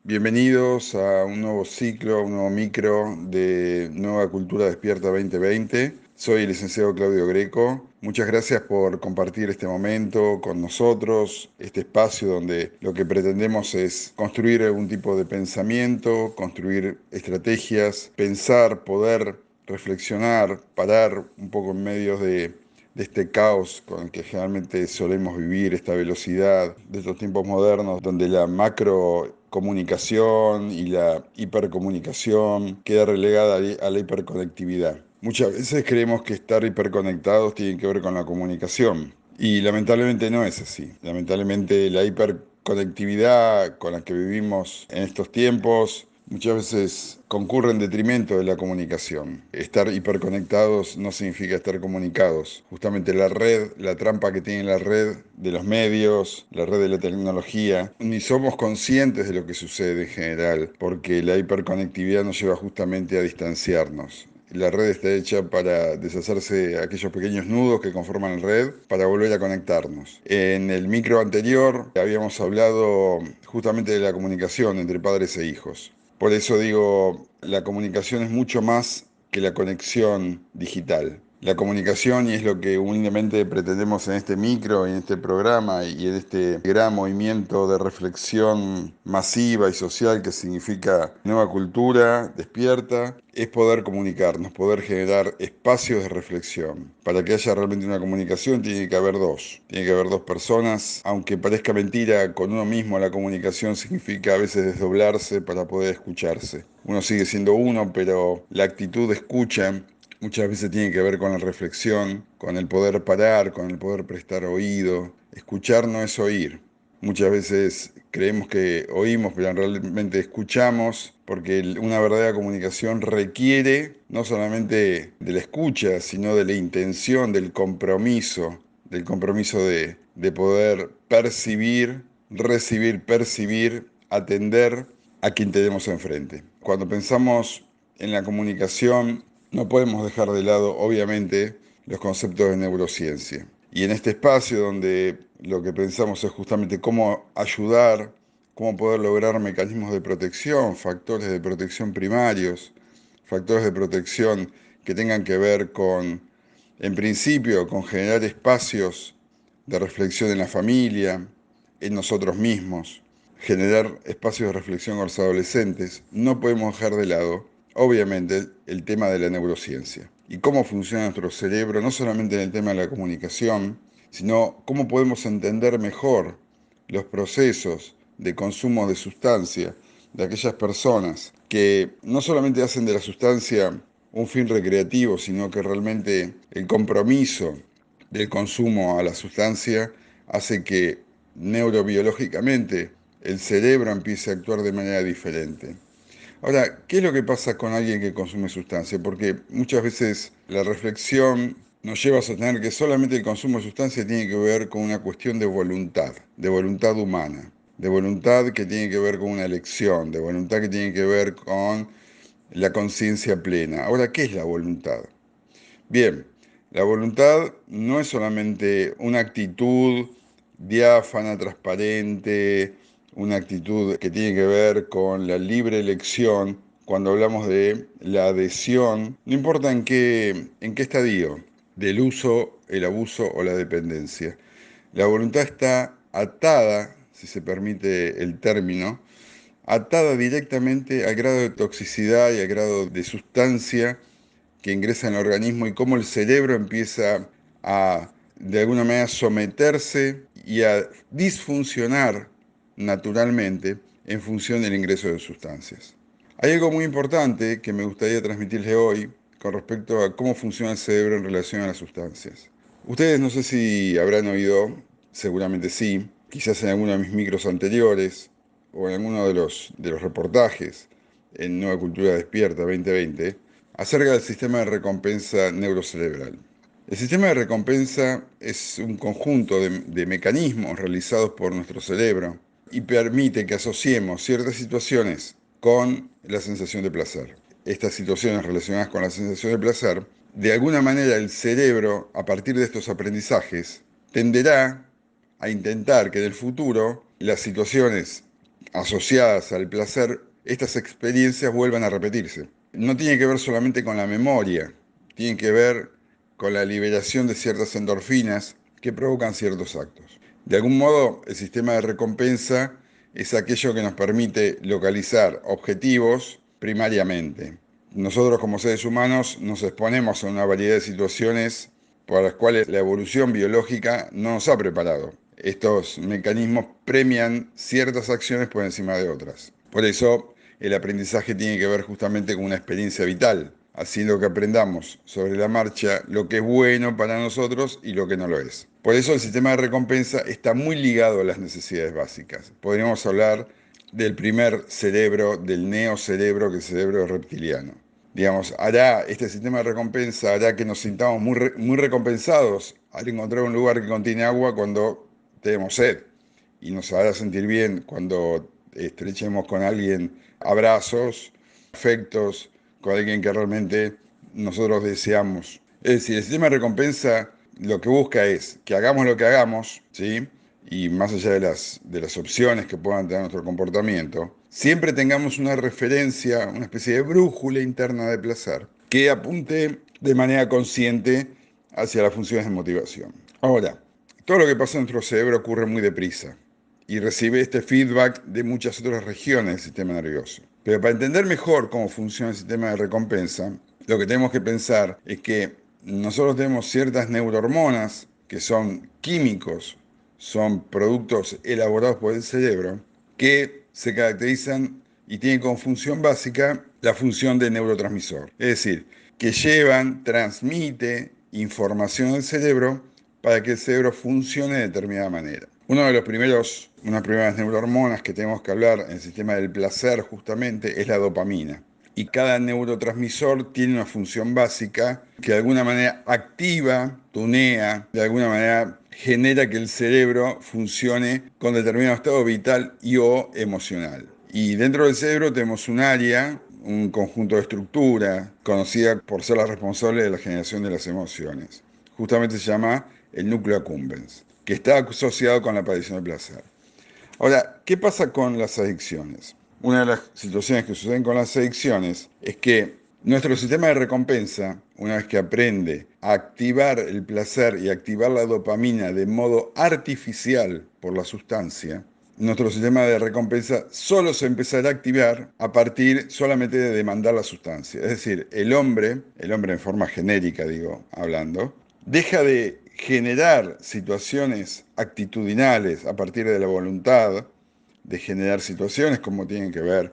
Bienvenidos a un nuevo ciclo, un nuevo micro de Nueva Cultura Despierta 2020. Soy el licenciado Claudio Greco. Muchas gracias por compartir este momento con nosotros, este espacio donde lo que pretendemos es construir algún tipo de pensamiento, construir estrategias, pensar, poder reflexionar, parar un poco en medio de este caos con el que generalmente solemos vivir, esta velocidad de estos tiempos modernos, donde la macrocomunicación y la hipercomunicación queda relegada a la hiperconectividad. Muchas veces creemos que estar hiperconectados tiene que ver con la comunicación y lamentablemente no es así. Lamentablemente la hiperconectividad con la que vivimos en estos tiempos muchas veces concurre en detrimento de la comunicación. Estar hiperconectados no significa estar comunicados. Justamente la red, la trampa que tiene la red de los medios, la red de la tecnología, ni somos conscientes de lo que sucede en general, porque la hiperconectividad nos lleva justamente a distanciarnos. La red está hecha para deshacerse de aquellos pequeños nudos que conforman la red para volver a conectarnos. En el micro anterior habíamos hablado justamente de la comunicación entre padres e hijos. Por eso digo, la comunicación es mucho más que la conexión digital. La comunicación, y es lo que humildemente pretendemos en este micro, en este programa y en este gran movimiento de reflexión masiva y social que significa Nueva Cultura Despierta, es poder comunicarnos, poder generar espacios de reflexión. Para que haya realmente una comunicación tiene que haber dos. Tiene que haber dos personas. Aunque parezca mentira, con uno mismo la comunicación significa a veces desdoblarse para poder escucharse. Uno sigue siendo uno, pero la actitud de escucha muchas veces tiene que ver con la reflexión, con el poder parar, con el poder prestar oído. Escuchar no es oír. Muchas veces creemos que oímos, pero realmente escuchamos, porque una verdadera comunicación requiere no solamente de la escucha, sino de la intención, del compromiso de poder percibir, recibir, percibir, atender a quien tenemos enfrente. Cuando pensamos en la comunicación, no podemos dejar de lado, obviamente, los conceptos de neurociencia. Y en este espacio donde lo que pensamos es justamente cómo ayudar, cómo poder lograr mecanismos de protección, factores de protección primarios, factores de protección que tengan que ver con, en principio, con generar espacios de reflexión en la familia, en nosotros mismos, generar espacios de reflexión con los adolescentes, no podemos dejar de lado, obviamente, el tema de la neurociencia y cómo funciona nuestro cerebro, no solamente en el tema de la comunicación, sino cómo podemos entender mejor los procesos de consumo de sustancia de aquellas personas que no solamente hacen de la sustancia un fin recreativo, sino que realmente el compromiso del consumo a la sustancia hace que neurobiológicamente el cerebro empiece a actuar de manera diferente. Ahora, ¿qué es lo que pasa con alguien que consume sustancia? Porque muchas veces la reflexión nos lleva a sostener que solamente el consumo de sustancia tiene que ver con una cuestión de voluntad humana, de voluntad que tiene que ver con una elección, de voluntad que tiene que ver con la conciencia plena. Ahora, ¿qué es la voluntad? Bien, la voluntad no es solamente una actitud diáfana, transparente, una actitud que tiene que ver con la libre elección. Cuando hablamos de la adhesión, no importa en qué estadio, del uso, el abuso o la dependencia. La voluntad está atada, si se permite el término, atada directamente al grado de toxicidad y al grado de sustancia que ingresa en el organismo y cómo el cerebro empieza a, de alguna manera, someterse y a disfuncionar naturalmente en función del ingreso de sustancias. Hay algo muy importante que me gustaría transmitirles hoy con respecto a cómo funciona el cerebro en relación a las sustancias. Ustedes no sé si habrán oído, seguramente sí, quizás en alguno de mis micros anteriores o en alguno de los reportajes en Nueva Cultura Despierta 2020, acerca del sistema de recompensa neurocerebral. El sistema de recompensa es un conjunto de mecanismos realizados por nuestro cerebro y permite que asociemos ciertas situaciones con la sensación de placer. Estas situaciones relacionadas con la sensación de placer, de alguna manera el cerebro, a partir de estos aprendizajes, tenderá a intentar que en el futuro las situaciones asociadas al placer, estas experiencias vuelvan a repetirse. No tiene que ver solamente con la memoria, tiene que ver con la liberación de ciertas endorfinas que provocan ciertos actos. De algún modo, el sistema de recompensa es aquello que nos permite localizar objetivos primariamente. Nosotros como seres humanos nos exponemos a una variedad de situaciones para las cuales la evolución biológica no nos ha preparado. Estos mecanismos premian ciertas acciones por encima de otras. Por eso, el aprendizaje tiene que ver justamente con una experiencia vital, haciendo que aprendamos sobre la marcha lo que es bueno para nosotros y lo que no lo es. Por eso el sistema de recompensa está muy ligado a las necesidades básicas. Podríamos hablar del primer cerebro, del neocerebro, que es el cerebro reptiliano. Digamos, este sistema de recompensa hará que nos sintamos muy recompensados al encontrar un lugar que contiene agua cuando tenemos sed. Y nos hará sentir bien cuando estrechemos con alguien abrazos, afectos, con alguien que realmente nosotros deseamos. Es decir, el sistema de recompensa lo que busca es que hagamos lo que hagamos, ¿sí? Y más allá de las opciones que puedan tener nuestro comportamiento, siempre tengamos una referencia, una especie de brújula interna de placer que apunte de manera consciente hacia las funciones de motivación. Ahora, todo lo que pasa en nuestro cerebro ocurre muy deprisa y recibe este feedback de muchas otras regiones del sistema nervioso. Pero para entender mejor cómo funciona el sistema de recompensa, lo que tenemos que pensar es que nosotros tenemos ciertas neurohormonas que son químicos, son productos elaborados por el cerebro, que se caracterizan y tienen como función básica la función de neurotransmisor. Es decir, que transmite información al cerebro para que el cerebro funcione de determinada manera. Unas primeras neurohormonas que tenemos que hablar en el sistema del placer justamente es la dopamina. Y cada neurotransmisor tiene una función básica que de alguna manera activa, tunea, de alguna manera genera que el cerebro funcione con determinado estado vital y o emocional. Y dentro del cerebro tenemos un área, un conjunto de estructura, conocida por ser la responsable de la generación de las emociones. Justamente se llama el núcleo accumbens, que está asociado con la aparición del placer. Ahora, ¿qué pasa con las adicciones? Una de las situaciones que suceden con las adicciones es que nuestro sistema de recompensa, una vez que aprende a activar el placer y activar la dopamina de modo artificial por la sustancia, nuestro sistema de recompensa solo se empezará a activar a partir solamente de demandar la sustancia. Es decir, el hombre en forma genérica, digo, hablando, deja de generar situaciones actitudinales a partir de la voluntad, de generar situaciones como tienen que ver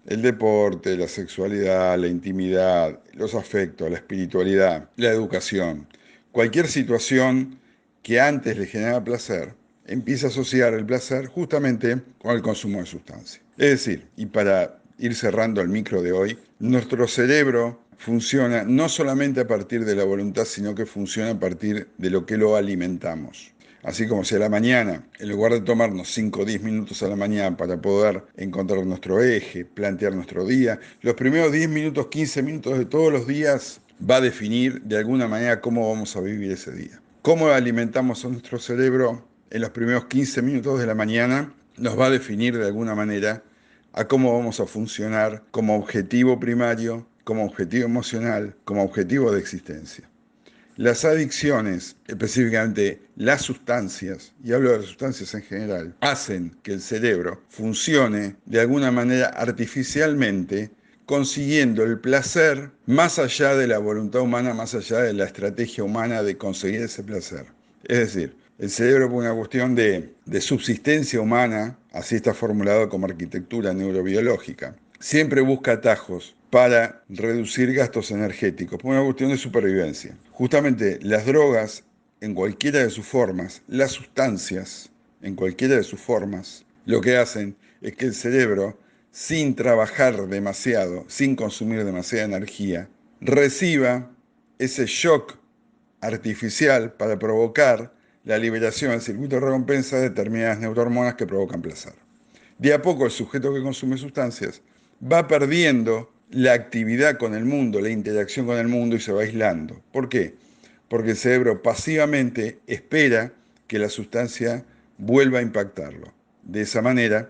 el deporte, la sexualidad, la intimidad, los afectos, la espiritualidad, la educación. Cualquier situación que antes le genera placer, empieza a asociar el placer justamente con el consumo de sustancias. Es decir, y para ir cerrando el micro de hoy, nuestro cerebro funciona no solamente a partir de la voluntad, sino que funciona a partir de lo que lo alimentamos. Así como si a la mañana, en lugar de tomarnos 5 o 10 minutos a la mañana para poder encontrar nuestro eje, plantear nuestro día, los primeros 10 minutos, 15 minutos de todos los días va a definir de alguna manera cómo vamos a vivir ese día. Cómo alimentamos a nuestro cerebro en los primeros 15 minutos de la mañana nos va a definir de alguna manera a cómo vamos a funcionar como objetivo primario, como objetivo emocional, como objetivo de existencia. Las adicciones, específicamente las sustancias, y hablo de las sustancias en general, hacen que el cerebro funcione de alguna manera artificialmente, consiguiendo el placer más allá de la voluntad humana, más allá de la estrategia humana de conseguir ese placer. Es decir, el cerebro por una cuestión de subsistencia humana, así está formulado como arquitectura neurobiológica, siempre busca atajos para reducir gastos energéticos, por una cuestión de supervivencia. Justamente las drogas, en cualquiera de sus formas, las sustancias, en cualquiera de sus formas, lo que hacen es que el cerebro, sin trabajar demasiado, sin consumir demasiada energía, reciba ese shock artificial para provocar la liberación del circuito de recompensa de determinadas neurohormonas que provocan placer. De a poco el sujeto que consume sustancias va perdiendo la actividad con el mundo, la interacción con el mundo y se va aislando. ¿Por qué? Porque el cerebro pasivamente espera que la sustancia vuelva a impactarlo. De esa manera,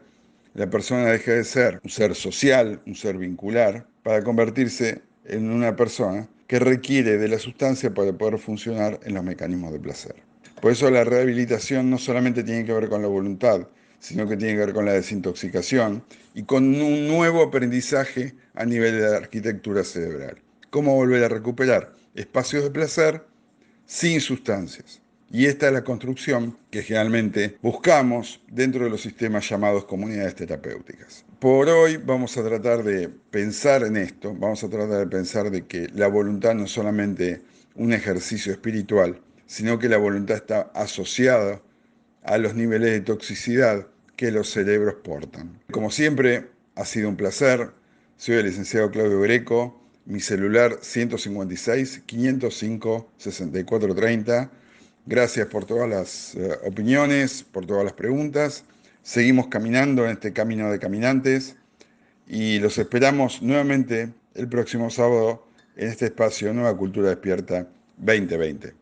La persona deja de ser un ser social, un ser vincular, para convertirse en una persona que requiere de la sustancia para poder funcionar en los mecanismos de placer. Por eso la rehabilitación no solamente tiene que ver con la voluntad, sino que tiene que ver con la desintoxicación y con un nuevo aprendizaje a nivel de la arquitectura cerebral. ¿Cómo volver a recuperar espacios de placer sin sustancias? Y esta es la construcción que generalmente buscamos dentro de los sistemas llamados comunidades terapéuticas. Por hoy vamos a tratar de pensar en esto, vamos a tratar de pensar de que la voluntad no es solamente un ejercicio espiritual, sino que la voluntad está asociada a los niveles de toxicidad que los cerebros portan. Como siempre, ha sido un placer. Soy el licenciado Claudio Greco, mi celular 156 505 6430. Gracias por todas las opiniones, por todas las preguntas. Seguimos caminando en este camino de caminantes y los esperamos nuevamente el próximo sábado en este espacio Nueva Cultura Despierta 2020.